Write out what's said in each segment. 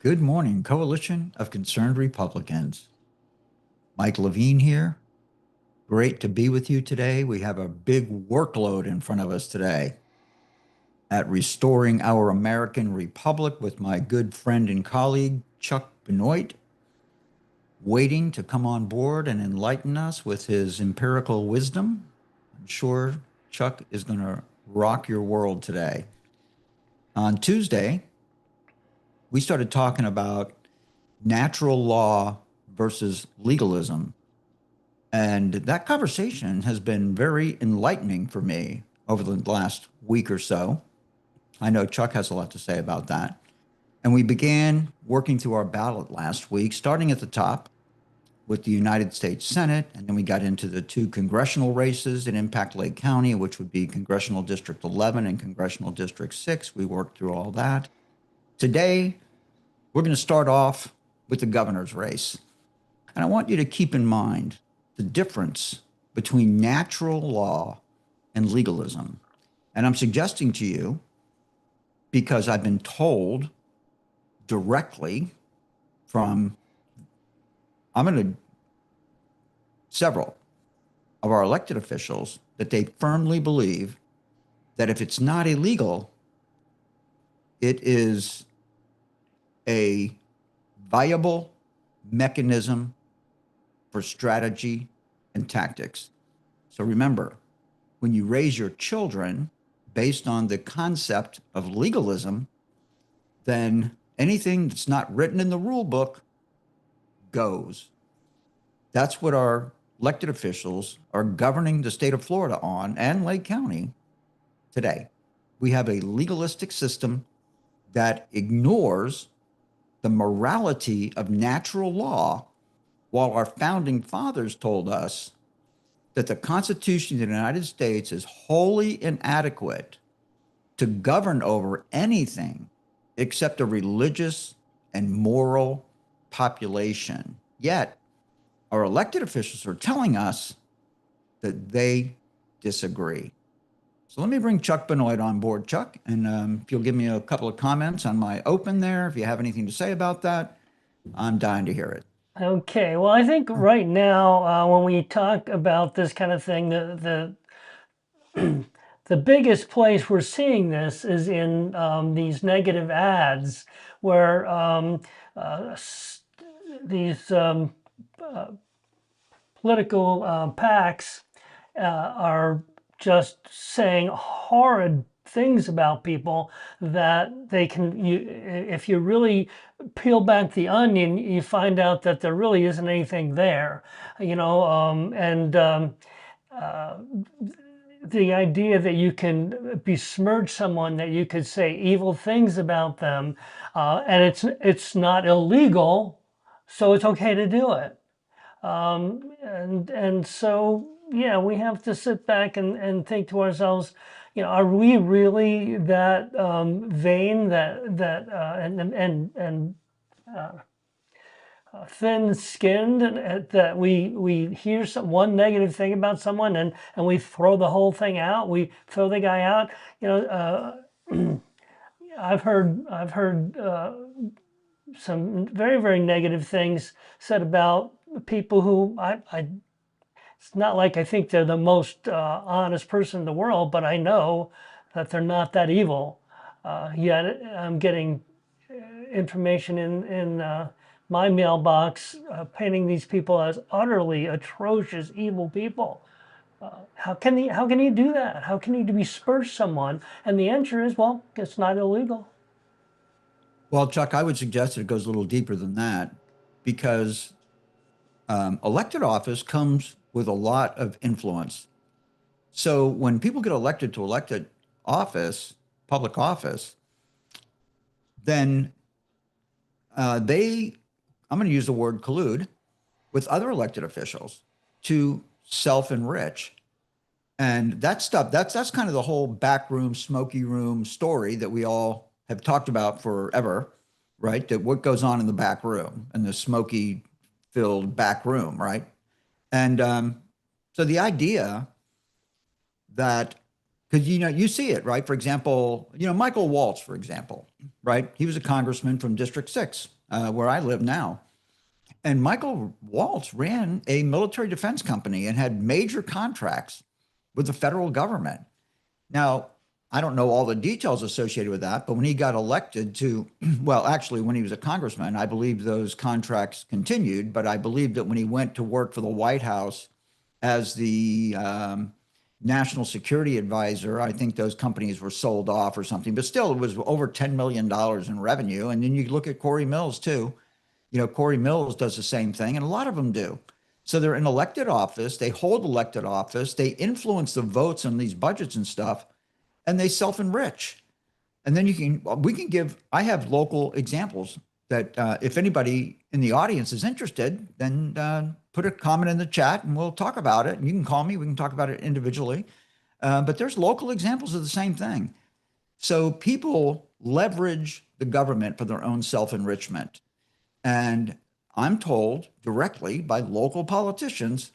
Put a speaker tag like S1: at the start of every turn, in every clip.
S1: Good morning, Coalition of Concerned Republicans. Mike Levine here. Great to be with you today. We have a big workload in front of us today at Restoring Our American Republic with my good friend and colleague, Chuck Benoit, waiting to come on board and enlighten us with his empirical wisdom. I'm sure Chuck is going to rock your world today. On Tuesday, we started talking about natural law versus legalism. And that conversation has been very enlightening for me over the last week or so. I know Chuck has a lot to say about that. And we began working through our ballot last week, starting at the top with the United States Senate. And then we got into the two congressional races in Impact Lake County, which would be Congressional District 11 and Congressional District 6. We worked through all that. Today, we're going to start off with the governor's race. And I want you to keep in mind the difference between natural law and legalism. And I'm suggesting to you, because I've been told directly from several of our elected officials that they firmly believe that if it's not illegal, it is a viable mechanism for strategy and tactics. So remember, when you raise your children based on the concept of legalism, then anything that's not written in the rule book goes. That's what our elected officials are governing the state of Florida on and Lake County today. We have a legalistic system that ignores the morality of natural law, while our founding fathers told us that the Constitution of the United States is wholly inadequate to govern over anything except a religious and moral population. Yet, our elected officials are telling us that they disagree. So let me bring Chuck Benoit on board. Chuck, and if you'll give me a couple of comments on my open there, if you have anything to say about that, I'm dying to hear it.
S2: Okay, well, I think right now, when we talk about this kind of thing, the biggest place we're seeing this is in these negative ads, where these political PACs are just saying horrid things about people that they can, if you really peel back the onion, you find out that there really isn't anything there, the idea that you can besmirch someone, that you could say evil things about them, and it's not illegal, so it's okay to do it. And so, yeah, we have to sit back and think to ourselves, are we really that vain, that and thin-skinned, that we hear one negative thing about someone and we throw the whole thing out, we throw the guy out? I've heard some very, very negative things said about people who it's not like I think they're the most honest person in the world, but I know that they're not that evil. Yet I'm getting information in my mailbox painting these people as utterly atrocious, evil people. How can you do that? How can you besmirch someone? And the answer is, well, it's not illegal.
S1: Well, Chuck, I would suggest that it goes a little deeper than that because elected office comes with a lot of influence. So when people get elected to elected office, public office, then I'm going to use the word collude with other elected officials to self-enrich. And that stuff, that's kind of the whole backroom, smoky room story that we all have talked about forever, right? That what goes on in the back room and the smoky filled back room, right? And so the idea that because you see it, right? For example, Michael Waltz, for example, right? He was a congressman from District 6, where I live now. And Michael Waltz ran a military defense company and had major contracts with the federal government. Now, I don't know all the details associated with that, but when he got elected to, well, actually, when he was a congressman, I believe those contracts continued. But I believe that when he went to work for the White House as the national security advisor, I think those companies were sold off or something. But still, it was over $10 million in revenue. And then you look at Corey Mills, too. Corey Mills does the same thing, and a lot of them do. So they're in elected office, they hold elected office, they influence the votes on these budgets and stuff, and they self-enrich. And then I have local examples that if anybody in the audience is interested, then put a comment in the chat and we'll talk about it. And you can call me, we can talk about it individually. But there's local examples of the same thing. So people leverage the government for their own self-enrichment. And I'm told directly by local politicians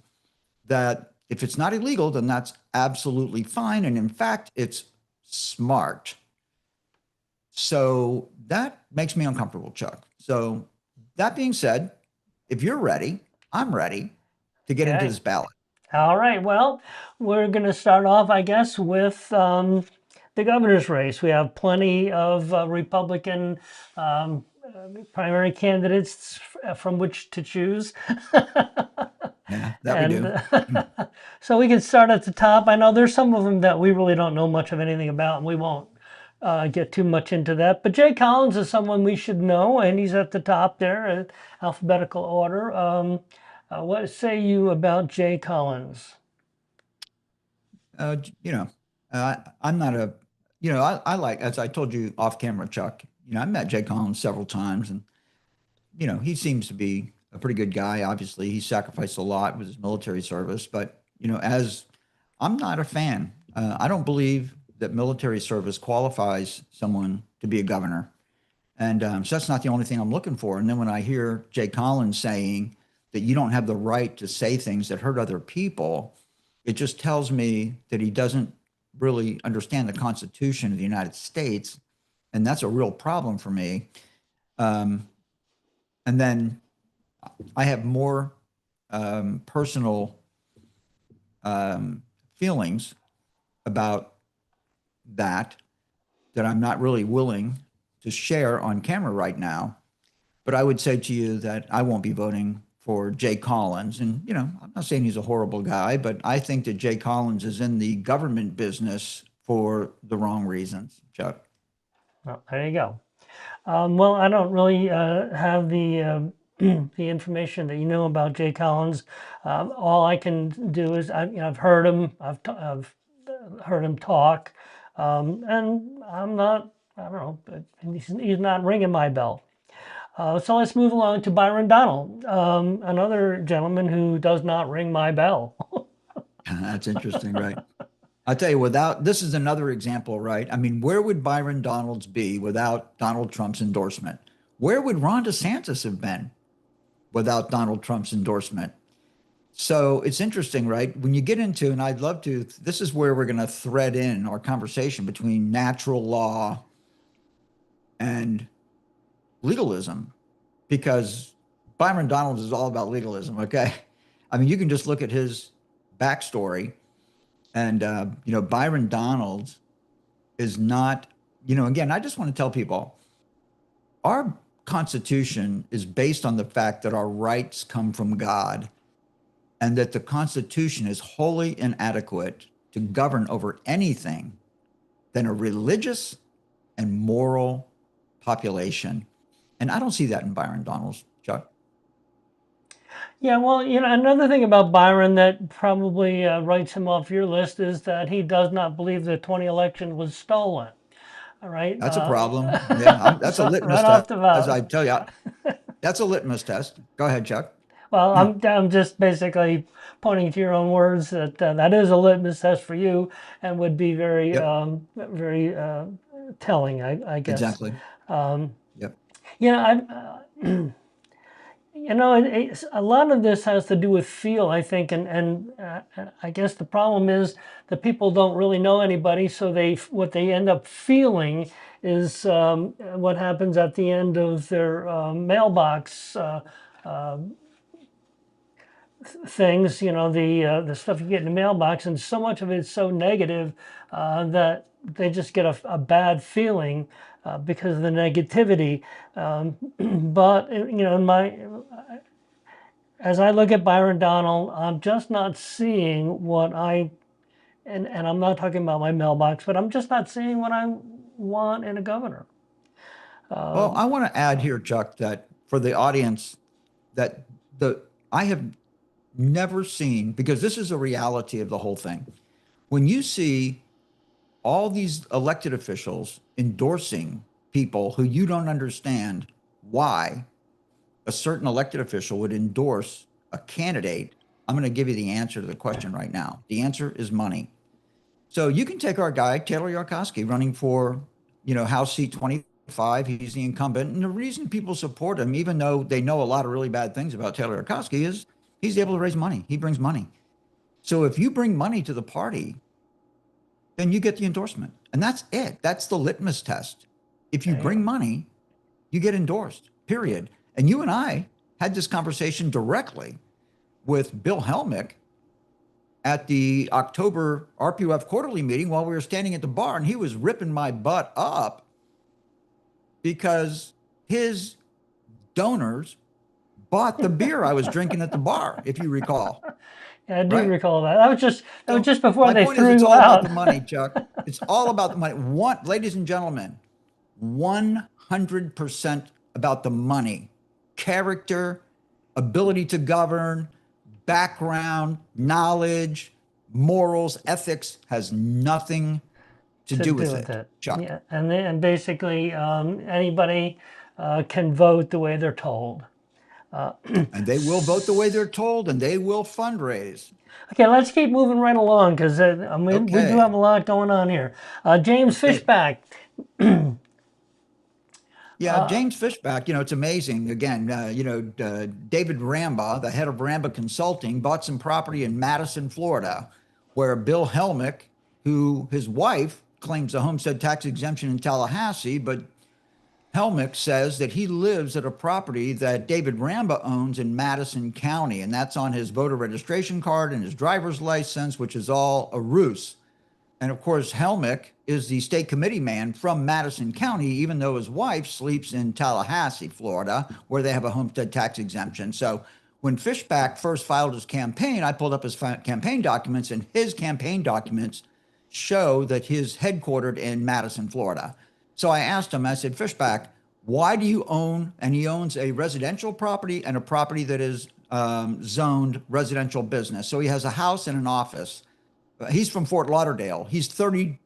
S1: that if it's not illegal, then that's absolutely fine. And in fact, it's smart. So that makes me uncomfortable, Chuck. So that being said, if you're ready, I'm ready to get into this ballot.
S2: All right. Well, we're going to start off, I guess, with the governor's race. We have plenty of Republican primary candidates from which to choose.
S1: Yeah, that we do.
S2: So we can start at the top. I know there's some of them that we really don't know much of anything about, and we won't get too much into that. But Jay Collins is someone we should know, and he's at the top there, alphabetical order. What say you about Jay Collins?
S1: I'm not a, I like, as I told you off camera, Chuck, I met Jay Collins several times, and, he seems to be a pretty good guy. Obviously, he sacrificed a lot with his military service, but, as I'm not a fan, I don't believe that military service qualifies someone to be a governor. And so that's not the only thing I'm looking for. And then when I hear Jay Collins saying that you don't have the right to say things that hurt other people, it just tells me that he doesn't really understand the Constitution of the United States. And that's a real problem for me. And then I have more personal feelings about that I'm not really willing to share on camera right now. But I would say to you that I won't be voting for Jay Collins. And, I'm not saying he's a horrible guy, but I think that Jay Collins is in the government business for the wrong reasons, Chuck.
S2: Well, there you go. Well, I don't really have the the information that you know about Jay Collins. All I can do is I've heard him. I've heard him talk, and I'm not. I don't know. But he's not ringing my bell. So let's move along to Byron Donald, another gentleman who does not ring my bell.
S1: That's interesting, right? I'll tell you, this is another example, right? I mean, where would Byron Donalds be without Donald Trump's endorsement? Where would Ron DeSantis have been without Donald Trump's endorsement? So it's interesting, right? When you get into, and I'd love to, this is where we're going to thread in our conversation between natural law and legalism, because Byron Donalds is all about legalism. Okay. I mean, you can just look at his backstory and, Byron Donalds is not, again, I just want to tell people our Constitution is based on the fact that our rights come from God and that the Constitution is wholly inadequate to govern over anything than a religious and moral population. And I don't see that in Byron Donalds, Chuck.
S2: Yeah, well, another thing about Byron that probably writes him off your list is that he does not believe the 20 election was stolen. All right.
S1: That's a problem. Yeah, that's a litmus
S2: right off
S1: test,
S2: the
S1: as
S2: bat.
S1: I tell you. That's a litmus test. Go ahead, Chuck.
S2: Well, I'm just basically pointing to your own words that that is a litmus test for you and would be very
S1: Yep,
S2: very telling, I guess.
S1: exactly. Yep.
S2: I You know, a lot of this has to do with feel, I think, and I guess the problem is that people don't really know anybody, so what they end up feeling is what happens at the end of their mailbox things. You know, the stuff you get in the mailbox, and so much of it is so negative that they just get a bad feeling because of the negativity. But you know, as I look at Byron Donald, I'm just not seeing what and I'm not talking about my mailbox, but I'm just not seeing what I want in a governor.
S1: Well, I want to add here, Chuck, that for the audience, that I have never seen, because this is a reality of the whole thing. When you see all these elected officials endorsing people who you don't understand why a certain elected official would endorse a candidate, I'm going to give you the answer to the question right now. The answer is money. So you can take our guy, Taylor Yarkowski, running for, House seat 25. He's the incumbent. And the reason people support him, even though they know a lot of really bad things about Taylor Yarkowski, is he's able to raise money. He brings money. So if you bring money to the party, then you get the endorsement. And that's it. That's the litmus test. If you bring money, you get endorsed, period. And you and I had this conversation directly with Bill Helmick at the October RPUF quarterly meeting while we were standing at the bar, and he was ripping my butt up because his donors bought the beer I was drinking at the bar, if you recall.
S2: Yeah, I do
S1: Right?
S2: recall that. That was just before
S1: My
S2: they
S1: point is,
S2: threw
S1: it's
S2: you
S1: all about
S2: out.
S1: the money, Chuck. It's all about the money. Ladies and gentlemen, 100% about the money. Character, ability to govern, background, knowledge, morals, ethics has nothing to do with it, Chuck.
S2: Yeah, and basically anybody can vote the way they're told.
S1: And they will vote the way they're told, and they will fundraise.
S2: Okay, let's keep moving right along because we do have
S1: Okay.
S2: a lot going on here. James
S1: Okay.
S2: Fishback.
S1: Yeah, James Fishback, it's amazing. Again, David Ramba, the head of Ramba Consulting, bought some property in Madison, Florida, where Bill Helmick, his wife claims a homestead tax exemption in Tallahassee, but Helmick says that he lives at a property that David Ramba owns in Madison County, and that's on his voter registration card and his driver's license, which is all a ruse. And of course, Helmick is the state committee man from Madison County, even though his wife sleeps in Tallahassee, Florida, where they have a homestead tax exemption. So when Fishback first filed his campaign, I pulled up his campaign documents, and his campaign documents show that he's headquartered in Madison, Florida. So I asked him, I said, Fishback, why do you own, and he owns a residential property and a property that is zoned residential business. So he has a house and an office. He's from Fort Lauderdale. He's 30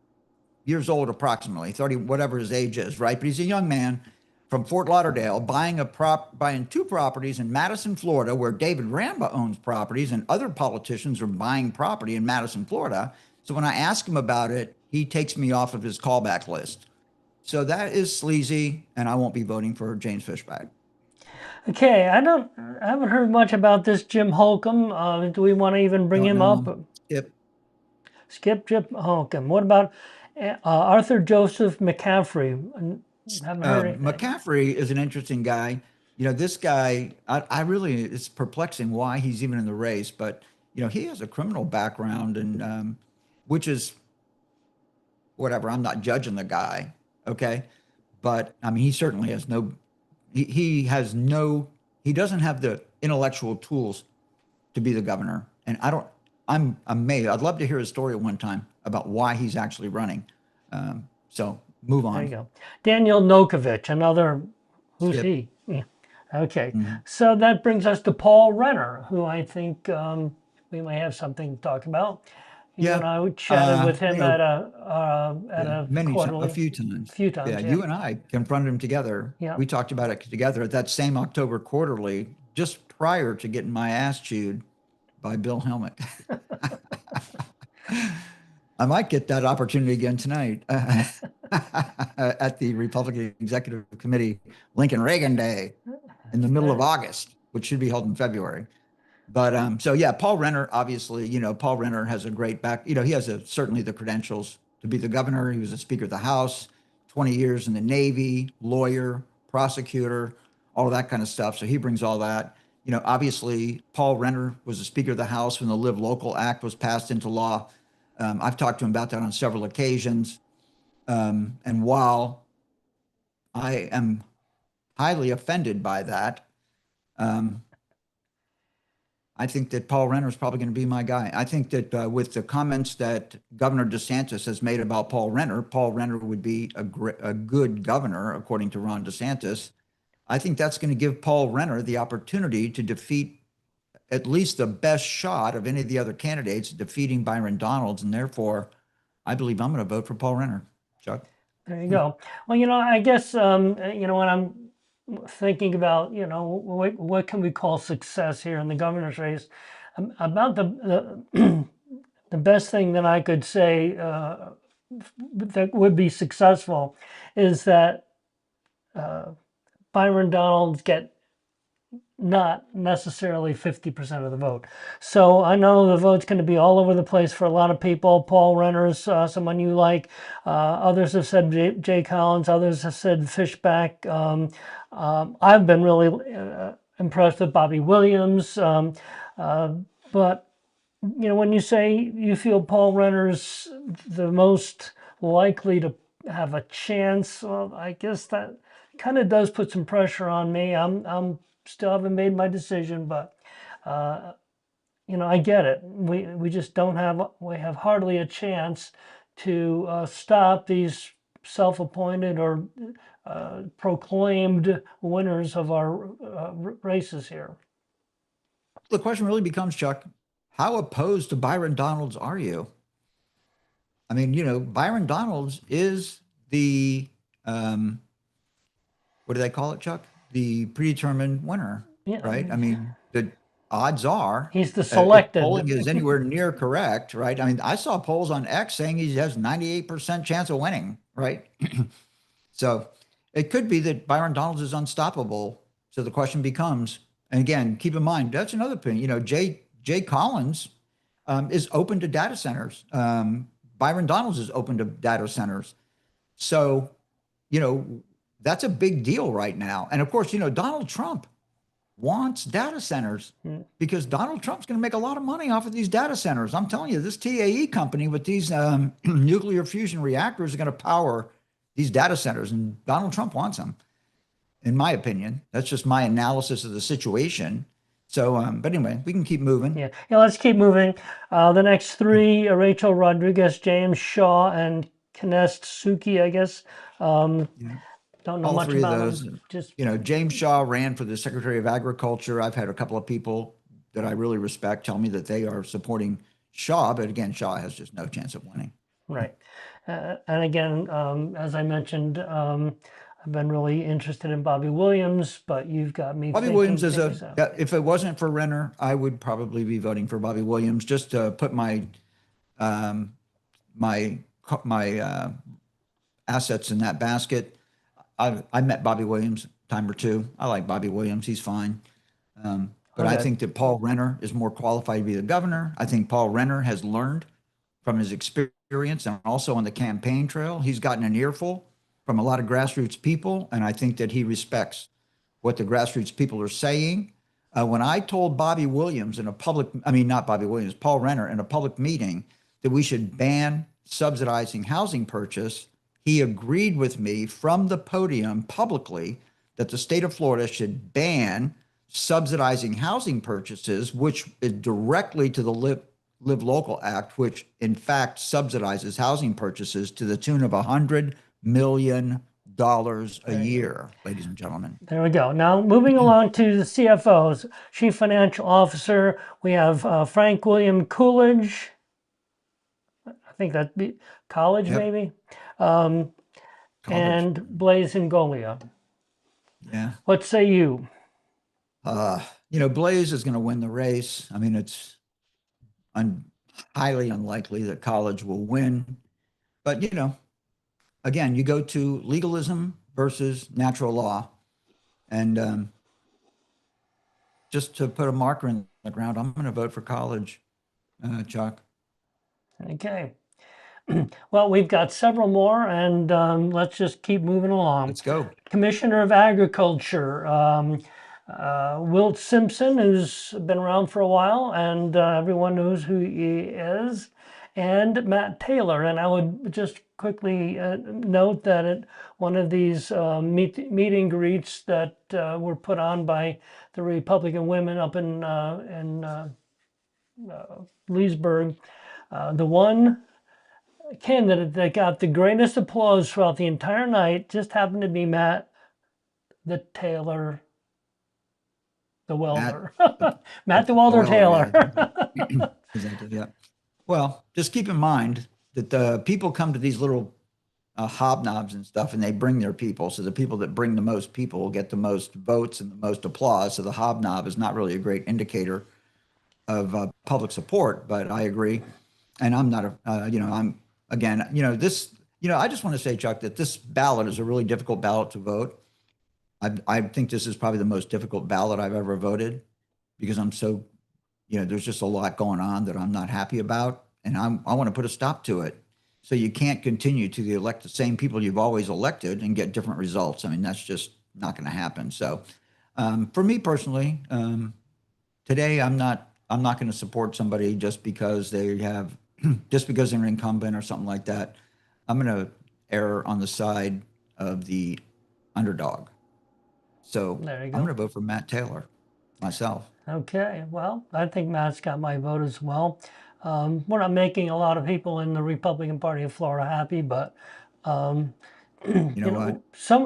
S1: years old, approximately 30, whatever his age is, right? But he's a young man from Fort Lauderdale buying two properties in Madison, Florida, where David Ramba owns properties, and other politicians are buying property in Madison, Florida. So when I ask him about it, he takes me off of his callback list. So that is sleazy, and I won't be voting for James Fishback.
S2: Okay, I haven't heard much about this Jim Holcomb. Do we want to even bring him up? Skip Jim Holcomb. What about Arthur Joseph McCaffrey? Haven't heard anything.
S1: McCaffrey is an interesting guy. This guy, it's perplexing why he's even in the race, but he has a criminal background, and which is whatever. I'm not judging the guy, okay, but I mean, he certainly has he doesn't have the intellectual tools to be the governor, and I'm amazed. I'd love to hear his story at one time about why he's actually running. So move on.
S2: There you go. Daniel Nokovich, who's
S1: Skip.
S2: he? Yeah. Okay, so that brings us to Paul Renner, who I think we may have something to talk about. You and I chatted with him at a quarterly.
S1: A few times.
S2: Yeah,
S1: you and I confronted him together.
S2: Yeah.
S1: We talked about it together at that same October quarterly, just prior to getting my ass chewed by Bill Helmick. I might get that opportunity again tonight at the Republican Executive Committee Lincoln Reagan Day in the middle of August. which should be held in February. But so yeah, Paul Renner, obviously, Paul Renner has a great back, he has certainly the credentials to be the governor. He was a Speaker of the House, 20 years in the Navy, lawyer, prosecutor, all of that kind of stuff. So he brings all that. Obviously, Paul Renner was the Speaker of the House when the Live Local Act was passed into law. I've talked to him about that on several occasions. And while I am highly offended by that, I think that Paul Renner is probably going to be my guy. I think that with the comments that Governor DeSantis has made about Paul Renner would be a good governor, according to Ron DeSantis. I think that's going to give Paul Renner the opportunity to defeat at least the best shot of any of the other candidates, defeating Byron Donalds. And therefore, I believe I'm going to vote for Paul Renner. Chuck?
S2: There you go. Well, I guess, when I'm thinking about, what can we call success here in the governor's race, about the best thing that I could say that would be successful is that Byron Donalds get not necessarily 50% of the vote. So I know the vote's going to be all over the place for a lot of people. Paul Renner's someone you like. Others have said Jay Collins. Others have said Fishback. I've been really impressed with Bobby Williams. But, when you say you feel Paul Renner's the most likely to have a chance, well, I guess that kind of does put some pressure on me. I'm still haven't made my decision, but I get it. We just don't have hardly a chance to stop these self-appointed or proclaimed winners of our races here.
S1: The question really becomes, Chuck, how opposed to Byron Donalds are you? I mean, Byron Donalds is the what do they call it, Chuck? The predetermined winner,
S2: Yeah,
S1: right? I mean, the odds are
S2: he's the
S1: if
S2: selected.
S1: polling is anywhere near correct, right? I mean, I saw polls on X saying he has 98% chance of winning, right? So it could be that Byron Donalds is unstoppable. So the question becomes, and again, keep in mind, that's another thing, Jay Collins is open to data centers. Byron Donalds is open to data centers. So, that's a big deal right now. And of course, Donald Trump wants data centers because Donald Trump's going to make a lot of money off of these data centers. I'm telling you, this TAE company with these nuclear fusion reactors are going to power these data centers, and Donald Trump wants them, in my opinion. That's just my analysis of the situation. So, but anyway, we can keep moving.
S2: Yeah, let's keep moving. The next three, Rachel Rodriguez, James Shaw, and Knest Suki, I guess. Don't know
S1: All
S2: much
S1: three
S2: about
S1: of those.
S2: them. Just
S1: James Shaw ran for the Secretary of Agriculture. I've had a couple of people that I really respect tell me that they are supporting Shaw, but again, Shaw has just no chance of winning.
S2: right. And again, as I mentioned, I've been really interested in Bobby Williams, but you've got me
S1: Bobby
S2: thinking
S1: Williams is
S2: things out.
S1: if it wasn't for Renner, I would probably be voting for Bobby Williams just to put my assets in that basket. I met Bobby Williams a time or two. I like Bobby Williams. He's fine. But I think that Paul Renner is more qualified to be the governor. I think Paul Renner has learned from his experience and also on the campaign trail. He's gotten an earful from a lot of grassroots people, and I think that he respects what the grassroots people are saying. When I told Bobby Williams in a public, not Bobby Williams, Paul Renner in a public meeting that we should ban subsidizing housing purchase, he agreed with me from the podium publicly that the state of Florida should ban subsidizing housing purchases, which is directly to the Live Local Act, which in fact subsidizes housing purchases to the tune of $100 million a year, ladies and gentlemen.
S2: There we go. Now, moving along to the CFOs, Chief Financial Officer, we have Frank William Coolidge. I think that'd be college, maybe. And Blaise Ngolia.
S1: Yeah.
S2: What say you?
S1: Blaise is going to win the race. I mean, it's highly unlikely that college will win. But, again, you go to legalism versus natural law. And just to put a marker in the ground, I'm going to vote for college, Chuck.
S2: Okay. Well, we've got several more, and let's just keep moving along.
S1: Let's go.
S2: Commissioner of Agriculture, Wilt Simpson, who's been around for a while, and everyone knows who he is, and Matt Taylor. And I would just quickly note that at one of these meet and greets that were put on by the Republican women up in Leesburg, the one candidate that got the greatest applause throughout the entire night just happened to be Matt the Taylor, the welder. Matt the welder Taylor.
S1: Yeah. Exactly. Yeah. Well, just keep in mind that the people come to these little hobnobs and stuff, and they bring their people. So the people that bring the most people will get the most votes and the most applause. So the hobnob is not really a great indicator of public support. But I agree, and I'm not a, I'm again, this, I just want to say, Chuck, that this ballot is a really difficult ballot to vote. I think this is probably the most difficult ballot I've ever voted because I'm so, there's just a lot going on that I'm not happy about, and I want to put a stop to it. So you can't continue to elect the same people you've always elected and get different results. I mean, that's just not going to happen. So for me personally, today I'm not going to support somebody just because they have, just because they're an incumbent or something like that. I'm going to err on the side of the underdog. So
S2: There you
S1: I'm
S2: go.
S1: going to vote for Matt Taylor myself.
S2: Okay, well, I think Matt's got my vote as well. We're not making a lot of people in the Republican Party of Florida happy, but
S1: You know what?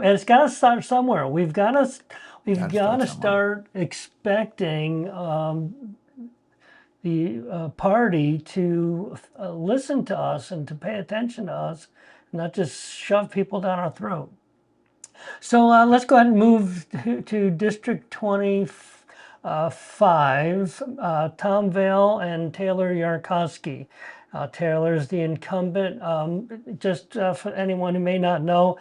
S2: it's got to start somewhere. We've got
S1: Got to start
S2: to
S1: somewhere.
S2: start expecting the party to listen to us and to pay attention to us, not just shove people down our throat. So let's go ahead and move to District 25, Tom Vale and Taylor Yarkowski. Taylor's the incumbent. Just for anyone who may not know,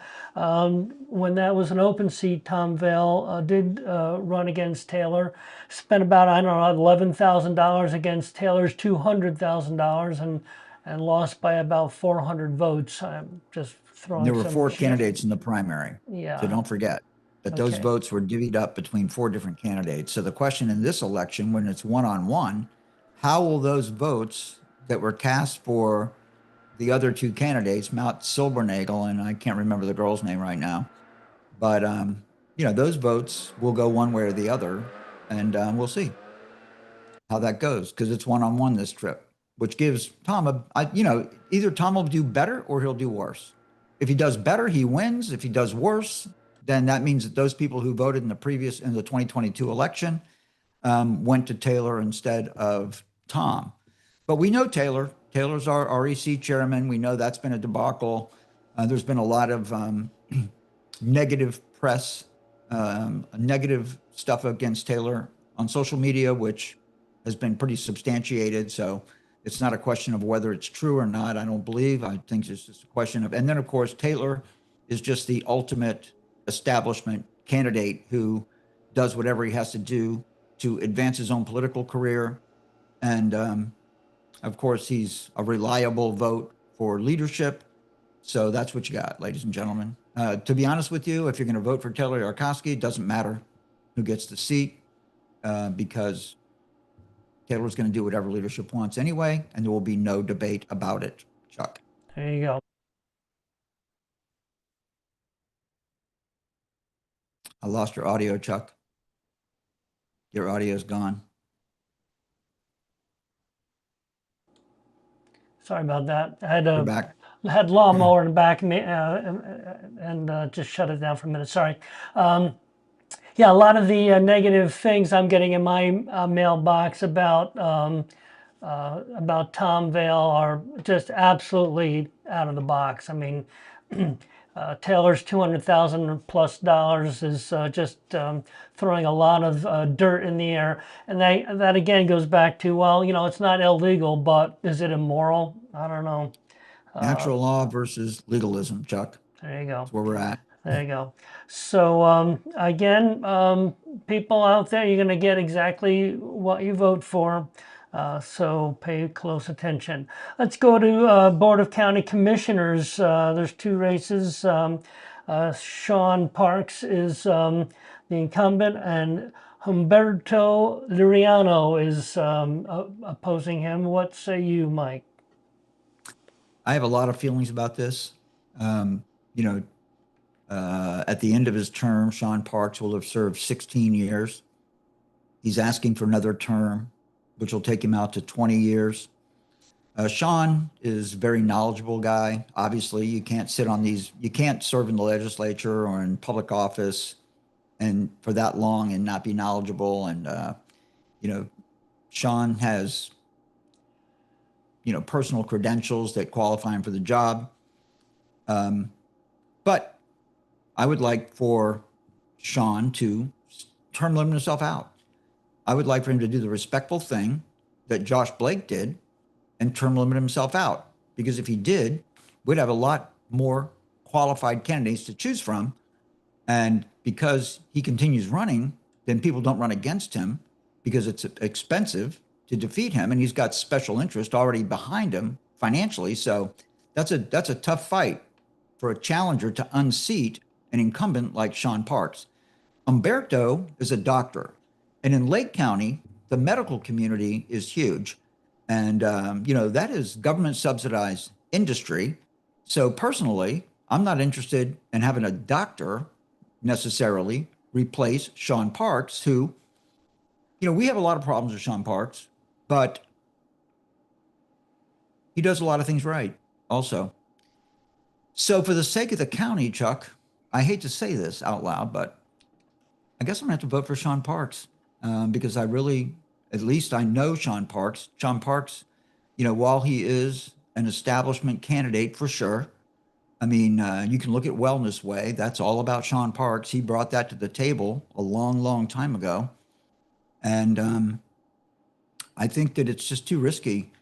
S2: when that was an open seat, Tom Vale did run against Taylor, spent about, I don't know, $11,000 against Taylor's $200,000 and lost by about 400 votes. I'm just throwing
S1: There were
S2: some
S1: four
S2: shit.
S1: candidates in the primary.
S2: Yeah.
S1: So don't forget that those
S2: Okay.
S1: votes were divvied up between four different candidates. So the question in this election, when it's one-on-one, how will those votes that were cast for the other two candidates, Mount Silbernagel, and I can't remember the girl's name right now, but those votes will go one way or the other, and we'll see how that goes because it's one-on-one this trip, which gives Tom either Tom will do better or he'll do worse. If he does better, he wins. If he does worse, then that means that those people who voted in the 2022 election went to Taylor instead of Tom. But we know Taylor. Taylor's our REC chairman. We know that's been a debacle. There's been a lot of negative press, negative stuff against Taylor on social media, which has been pretty substantiated. So it's not a question of whether it's true or not. I don't believe. I think it's just a question of, and then of course, Taylor is just the ultimate establishment candidate who does whatever he has to do to advance his own political career. And of course, he's a reliable vote for leadership. So that's what you got, ladies and gentlemen. To be honest with you, if you're going to vote for Taylor Yarkowski, it doesn't matter who gets the seat because Taylor's going to do whatever leadership wants anyway, and there will be no debate about it, Chuck.
S2: There you go.
S1: I lost your audio, Chuck. Your audio is gone.
S2: Sorry about that. I
S1: You're back.
S2: had lawnmower in the back of me and just shut it down for a minute. Sorry. Yeah, a lot of the negative things I'm getting in my mailbox about Tom Vale are just absolutely out of the box. I mean, Taylor's $200,000+ is just throwing a lot of dirt in the air, and that again goes back to, well, it's not illegal, but is it immoral? I don't know.
S1: Natural law versus legalism, Chuck.
S2: There you go.
S1: That's where we're at.
S2: There you go. So again, people out there, you're going to get exactly what you vote for. So pay close attention. Let's go to Board of County Commissioners. There's two races. Sean Parks is the incumbent, and Humberto Liriano is opposing him. What say you, Mike?
S1: I have a lot of feelings about this. You know, at the end of his term, Sean Parks will have served 16 years. He's asking for another term, which will take him out to 20 years. Sean is a very knowledgeable guy. Obviously, you can't you can't serve in the legislature or in public office and for that long and not be knowledgeable. And, you know, Sean has, personal credentials that qualify him for the job. But I would like for Sean to term limit himself out. I would like for him to do the respectful thing that Josh Blake did and term limit himself out. Because if he did, we'd have a lot more qualified candidates to choose from. And because he continues running, then people don't run against him because it's expensive to defeat him. And he's got special interest already behind him financially. So that's a tough fight for a challenger to unseat an incumbent like Sean Parks. Umberto is a doctor. And in Lake County, the medical community is huge. And, that is government subsidized industry. So personally, I'm not interested in having a doctor necessarily replace Sean Parks, who, we have a lot of problems with Sean Parks, but he does a lot of things right also. So for the sake of the county, Chuck, I hate to say this out loud, but I guess I'm gonna have to vote for Sean Parks because at least I know Sean Parks. Sean Parks, while he is an establishment candidate for sure, I mean, you can look at Wellness Way. That's all about Sean Parks. He brought that to the table a long, long time ago. And I think that it's just too risky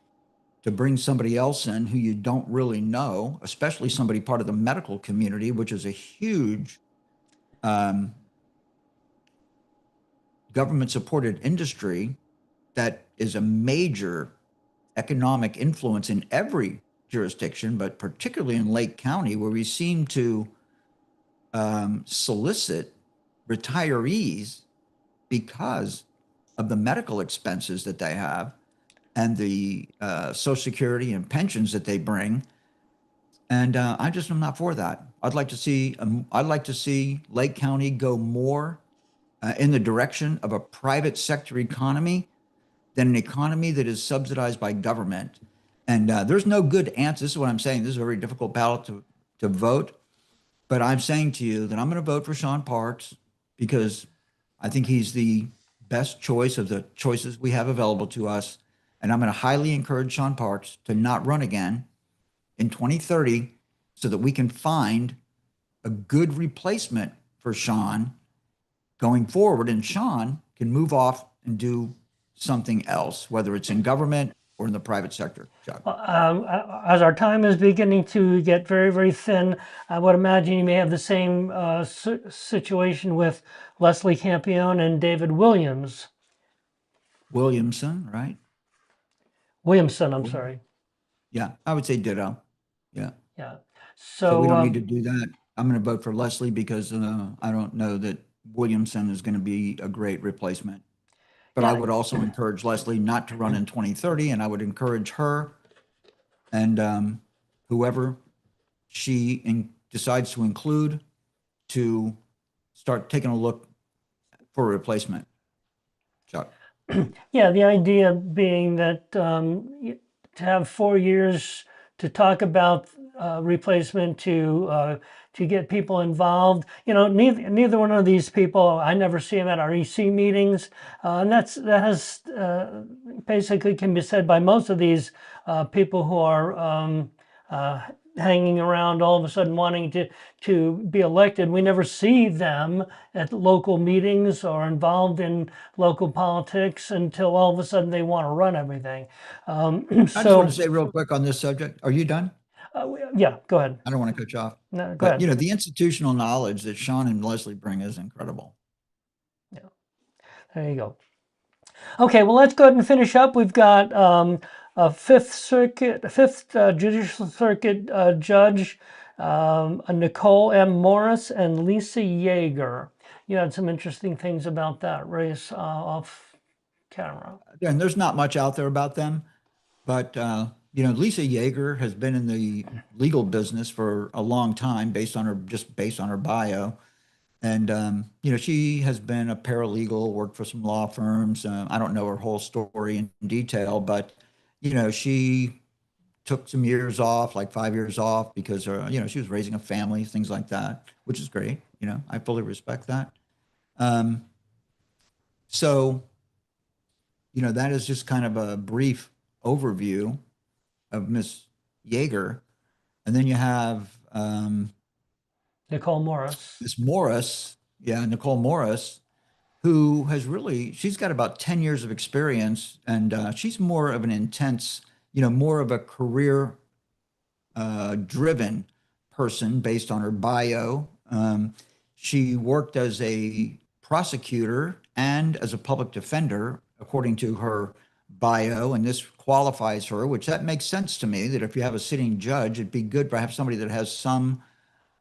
S1: to bring somebody else in who you don't really know, especially somebody part of the medical community, which is a huge government supported industry that is a major economic influence in every jurisdiction, but particularly in Lake County, where we seem to solicit retirees because of the medical expenses that they have and the Social Security and pensions that they bring. And I'm not for that. I'd like to see Lake County go more in the direction of a private sector economy than an economy that is subsidized by government. And there's no good answer. This is what I'm saying. This is a very difficult ballot to vote. But I'm saying to you that I'm going to vote for Sean Parks because I think he's the best choice of the choices we have available to us. And I'm going to highly encourage Sean Parks to not run again in 2030 so that we can find a good replacement for Sean going forward. And Sean can move off and do something else, whether it's in government or in the private sector. Chuck.
S2: As our time is beginning to get very, very thin, I would imagine you may have the same situation with Leslie Campion and David Williamson,
S1: Right?
S2: I'm sorry.
S1: Yeah, I would say ditto. Yeah.
S2: Yeah.
S1: So we
S2: So,
S1: don't need to do that. I'm going to vote for Leslie because I don't know that Williamson is going to be a great replacement. But I
S2: yeah,
S1: would also encourage Leslie not to run in 2030, and I would encourage her and whoever decides to include to start taking a look for a replacement. Chuck.
S2: yeah, the idea being that to have 4 years to talk about replacement to get people involved. Neither one of these people, I never see them at our EC meetings, and that has basically can be said by most of these people who are hanging around all of a sudden wanting to be elected. We never see them at local meetings or involved in local politics until all of a sudden they want to run everything.
S1: I just want to say real quick on this subject. Are you done?
S2: Yeah, go ahead.
S1: I don't want to cut you off,
S2: No, go
S1: but
S2: ahead.
S1: the institutional knowledge that Sean and Leslie bring is incredible.
S2: Yeah, there you go. Okay, well, let's go ahead and finish up. We've got a Fifth Judicial Circuit Judge, Nicole M. Morris, and Lisa Yeager. You had some interesting things about that race off camera.
S1: And there's not much out there about them, but Lisa Yeager has been in the legal business for a long time, based on her bio. And she has been a paralegal, worked for some law firms. I don't know her whole story in detail, but she took some years off, like 5 years off, because she was raising a family, things like that, which is great. I fully respect that. Um, so that is just kind of a brief overview of Miss Yeager, and then you have
S2: Nicole Morris.
S1: Miss Morris, yeah, Nicole Morris, who she's got about 10 years of experience, and she's more of an intense, more of a career driven person based on her bio. She worked as a prosecutor and as a public defender, according to her bio, and this qualifies her, which that makes sense to me, that if you have a sitting judge, it'd be good to have somebody that has some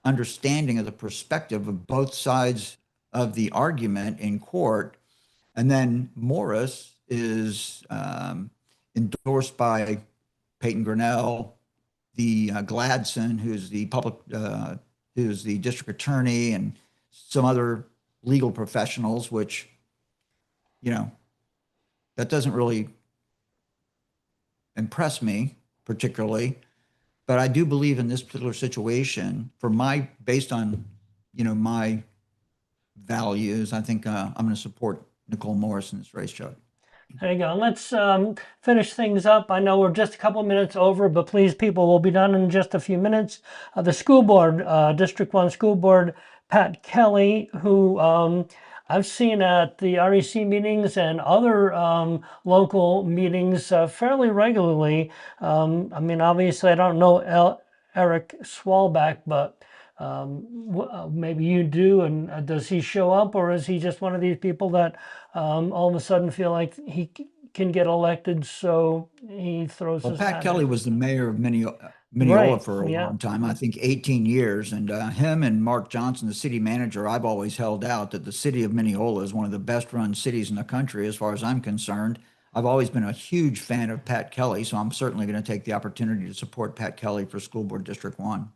S1: understanding of the perspective of both sides of the argument in court. And then Morris is endorsed by Peyton Grinnell, the Gladson, who's the district attorney, and some other legal professionals, which, that doesn't really impress me particularly. But I do believe in this particular situation, based on, my values, I think I'm going to support Nicole Morris in this race, Chuck.
S2: There you go. Let's finish things up. I know we're just a couple of minutes over, but please, people, we'll be done in just a few minutes. The school board, District 1 school board, Pat Kelly, who I've seen at the REC meetings and other local meetings fairly regularly. I mean, obviously, I don't know Eric Swalback, but maybe you do. And does he show up, or is he just one of these people that all of a sudden feel like he can get elected, so he throws
S1: Well,
S2: his
S1: Pat
S2: hat
S1: Kelly
S2: in?
S1: was the mayor of Mineola
S2: Right.
S1: for a
S2: Yeah.
S1: long time, I think 18 years. And him and Mark Johnson, the city manager, I've always held out that the city of Mineola is one of the best run cities in the country, as far as I'm concerned. I've always been a huge fan of Pat Kelly, so I'm certainly going to take the opportunity to support Pat Kelly for School Board District 1.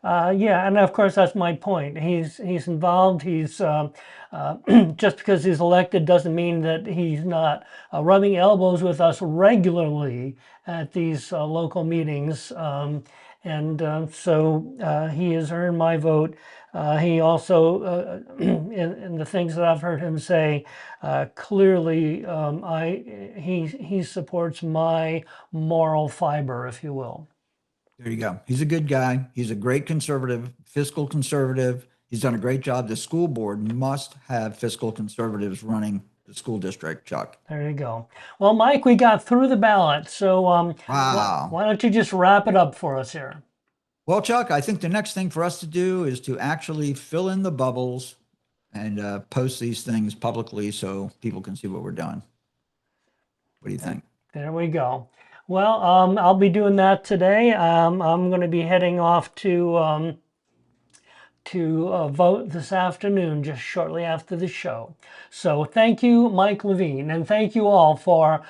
S2: Yeah, and of course that's my point. He's involved. He's just because he's elected doesn't mean that he's not rubbing elbows with us regularly at these local meetings. So he has earned my vote. He also, in the things that I've heard him say, clearly he supports my moral fiber, if you will.
S1: There you go. He's a good guy. He's a great conservative, fiscal conservative. He's done a great job. The school board must have fiscal conservatives running the school district, Chuck.
S2: There you go. Well, Mike, we got through the ballot. So
S1: Wow.
S2: why don't you just wrap it up for us here?
S1: Well, Chuck, I think the next thing for us to do is to actually fill in the bubbles and post these things publicly so people can see what we're doing. What do you think?
S2: There we go. Well, I'll be doing that today. I'm going to be heading off to vote this afternoon, just shortly after the show. So thank you, Mike Levine, and thank you all for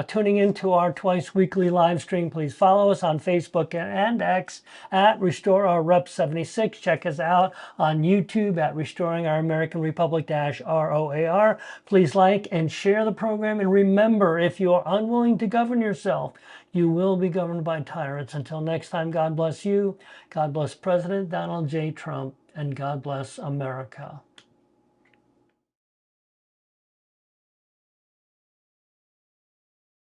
S2: tuning into our twice weekly live stream. Please follow us on Facebook and X at Restore Our Rep 76. Check us out on YouTube at Restoring Our American Republic ROAR. Please like and share the program. And remember, if you are unwilling to govern yourself, you will be governed by tyrants. Until next time, God bless you. God bless President Donald J. Trump. And God bless America.